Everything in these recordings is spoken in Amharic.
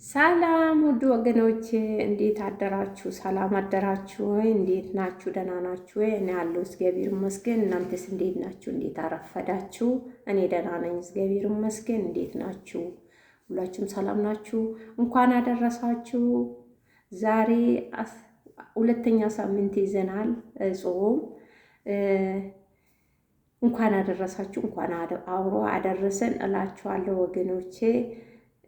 ሰላም ውድ ወገኖቼ እንዴት አደራችሁ? ሰላም አደራችሁ ወይ? እንዴት ናችሁ? ደህና ናችሁ ወይ? እኔ ያለው እግዚአብሔር ይመስገን። እናንተስ እንዴት ናችሁ? እንዴት አረፈዳችሁ? እኔ ደህና ነኝ እግዚአብሔር ይመስገን። እንዴት ናችሁ? ሁላችሁም ሰላም ናችሁ? እንኳን አደረሳችሁ። ዛሬ ሁለተኛ ሳምንት ይዘናል ጾም። እንኳን አደረሳችሁ፣ እንኳን አብሮ አደረሰን እላችኋለሁ ወገኖቼ።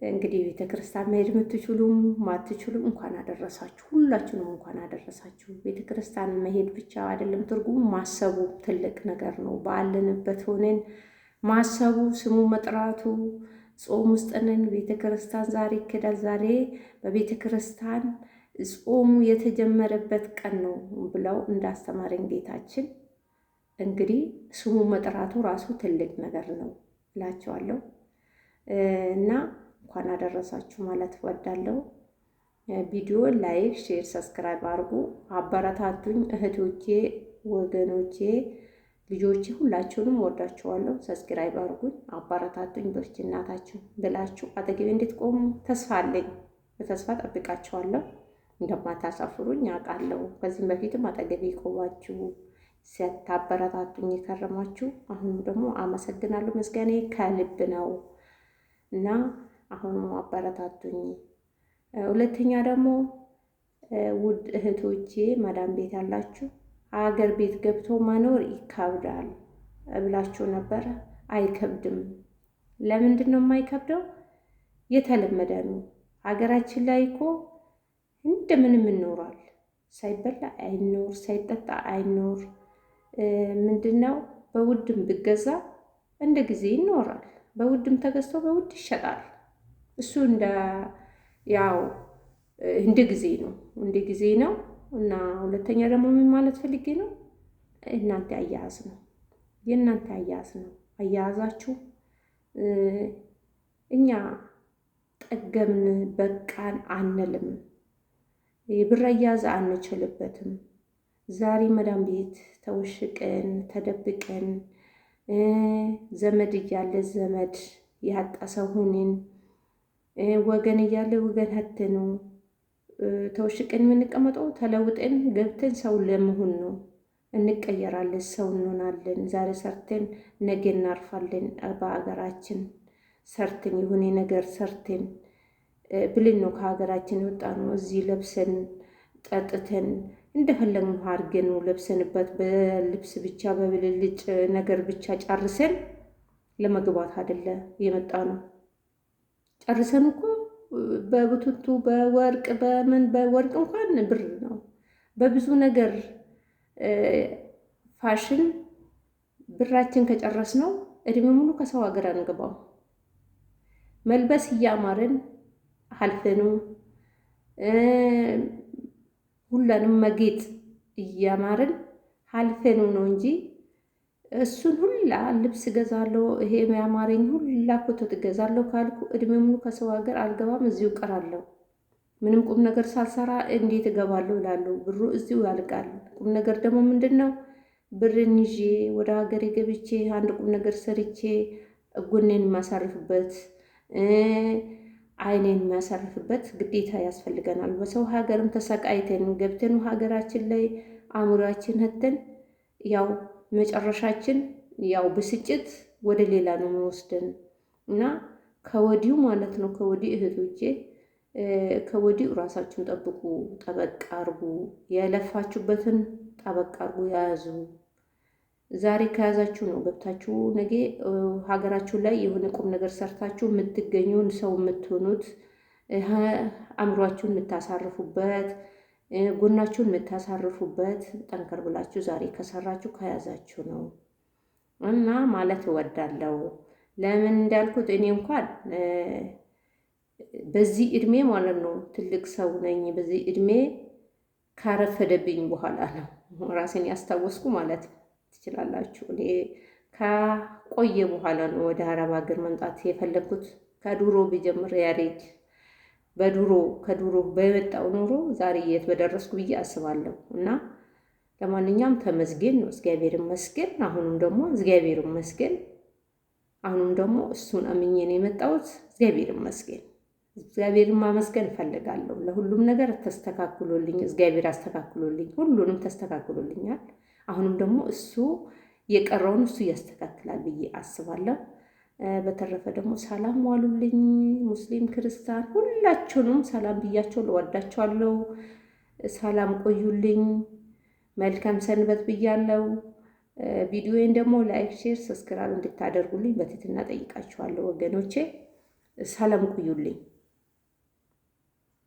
እንግዲህ ቤተክርስቲያን መሄድ የምትችሉም ማትችሉም እንኳን አደረሳችሁ። ሁላችሁንም እንኳን አደረሳችሁ። ቤተክርስቲያን መሄድ ብቻ አይደለም ትርጉሙ፣ ማሰቡ ትልቅ ነገር ነው። ባለንበት ሆነን ማሰቡ፣ ስሙ መጥራቱ፣ ጾም ውስጥ ነን። ቤተክርስቲያን ዛሬ ይኬዳል። ዛሬ በቤተክርስቲያን ጾሙ የተጀመረበት ቀን ነው ብለው እንዳስተማረን ጌታችን እንግዲህ ስሙ መጥራቱ ራሱ ትልቅ ነገር ነው እላቸዋለሁ እና እንኳን አደረሳችሁ ማለት እወዳለሁ። ቪዲዮ ላይክ፣ ሼር፣ ሰብስክራይብ አድርጉ። አበረታቱኝ እህቶቼ፣ ወገኖቼ፣ ልጆቼ ሁላችሁንም ወዳችኋለሁ። ሰብስክራይብ አድርጉኝ፣ አበረታቱኝ። በርቺ እናታችሁ ብላችሁ አጠገቤ እንድትቆሙ ተስፋ አለኝ። በተስፋ ጠብቃችኋለሁ። እንደማታሳፍሩኝ አውቃለሁ። ከዚህም በፊትም አጠገቤ ቆማችሁ ሲያታበረታቱኝ የከረማችሁ አሁን ደግሞ አመሰግናለሁ። ምስጋናዬ ከልብ ነው እና አሁን አበረታቱኝ። ሁለተኛ ደግሞ ውድ እህቶቼ ማዳም ቤት ያላችሁ ሀገር ቤት ገብቶ መኖር ይከብዳል ብላችሁ ነበረ። አይከብድም። ለምንድን ነው የማይከብደው? የተለመደ ነው። ሀገራችን ላይ እኮ እንደምንም ይኖራል። ሳይበላ አይኖር፣ ሳይጠጣ አይኖር። ምንድነው በውድም ብገዛ እንደ ጊዜ ይኖራል። በውድም ተገዝቶ በውድ ይሸጣል። እሱ እንደ ጊዜ ነው እና ሁለተኛ ደግሞ ምን ማለት ፈልጌ ነው፣ እናንተ አያያዝ ነው። የእናንተ አያያዝ ነው። አያያዛችሁ እኛ ጠገብን በቃን አንልም። የብር አያያዝ አንችልበትም። ዛሬ መዳም ቤት ተወሽቀን ተደብቀን ዘመድ እያለ ዘመድ ያጣ ሰው ሆነን ወገን እያለ ወገን ሀተኑ ተወሽቀን የምንቀመጠው ተለውጠን ገብተን ሰው ለመሆን ነው። እንቀየራለን፣ ሰው እንሆናለን። ዛሬ ሰርተን ነገ እናርፋለን። በሀገራችን ሰርተን የሆነ ነገር ሰርተን ብልን ነው ከሀገራችን የወጣ ነው። እዚህ ለብሰን ጠጥተን እንደፈለግን አድርገን ነው ለብሰንበት በልብስ ብቻ በብልልጭ ነገር ብቻ ጨርሰን ለመግባት አይደለ የመጣ ነው። ጨርሰን እኮ በብቱቱ በወርቅ በወርቅ እንኳን ብር ነው። በብዙ ነገር ፋሽን ብራችን ከጨረስ ነው እድሜ ሙሉ ከሰው ሀገር አንገባም። መልበስ እያማረን አልፈኑ ሁላንም መጌጥ እያማረን አልፈኑ ነው እንጂ እሱን ሁላ ልብስ ገዛለሁ ይሄ ያማረኝ ሁላ ኮተት ገዛለሁ ካልኩ እድሜ ሙሉ ከሰው ሀገር አልገባም፣ እዚሁ ቀራለሁ። ምንም ቁም ነገር ሳልሰራ እንዴት እገባለሁ እላለሁ። ብሩ እዚሁ ያልቃል። ቁም ነገር ደግሞ ምንድነው? ብርን ይዤ ወደ ሀገሬ ገብቼ አንድ ቁም ነገር ሰርቼ ጎኔን የማሳርፍበት አይኔን የሚያሳርፍበት ግዴታ ያስፈልገናል። በሰው ሀገርም ተሰቃይተን ገብተን ሀገራችን ላይ አእምሯችን ህተን ያው መጨረሻችን ያው ብስጭት ወደ ሌላ ነው የሚወስደን እና ከወዲሁ ማለት ነው። ከወዲሁ እህቶቼ ከወዲሁ ራሳችሁን ጠብቁ፣ ጠበቅ አርጉ፣ የለፋችሁበትን ጠበቅ አርጉ፣ ያዙ። ዛሬ ከያዛችሁ ነው ገብታችሁ ነገ ሀገራችሁ ላይ የሆነ ቁም ነገር ሰርታችሁ የምትገኙን ሰው የምትሆኑት፣ አእምሯችሁን የምታሳርፉበት፣ ጎናችሁን የምታሳርፉበት ጠንከር ብላችሁ ዛሬ ከሰራችሁ ከያዛችሁ ነው እና ማለት እወዳለሁ። ለምን እንዳልኩት እኔ እንኳን በዚህ እድሜ ማለት ነው ትልቅ ሰው ነኝ። በዚህ እድሜ ካረፈደብኝ በኋላ ነው ራሴን ያስታወስኩ ማለት ትችላላችሁ። እኔ ከቆየ በኋላ ነው ወደ አረብ ሀገር መምጣት የፈለግኩት። ከዱሮ ቢጀምር ያሬድ ከዱሮ በመጣው ኑሮ ዛሬ የት በደረስኩ ብዬ አስባለሁ። እና ለማንኛውም ተመስገን ነው፣ እግዚአብሔር ይመስገን። አሁንም ደግሞ እግዚአብሔር ይመስገን። አሁንም ደግሞ እሱን አምኜ ነው የመጣሁት። እግዚአብሔር ይመስገን። እግዚአብሔርን ማመስገን እፈልጋለሁ። ለሁሉም ነገር ተስተካክሎልኝ እግዚአብሔር አስተካክሎልኝ ሁሉንም ተስተካክሎልኛል። አሁንም ደግሞ እሱ የቀረውን እሱ ያስተካክላል ብዬ አስባለሁ። በተረፈ ደግሞ ሰላም ዋሉልኝ ሙስሊም ክርስቲያን ሁላችሁንም ሰላም ብያቸው ልወዳቸዋለሁ። ሰላም ቆዩልኝ። መልካም ሰንበት ብያለሁ። ቪዲዮዬን ደግሞ ላይክ፣ ሼር፣ ሰብስክራይብ እንድታደርጉልኝ በትህትና ጠይቃችኋለሁ ወገኖቼ። ሰላም ቆዩልኝ።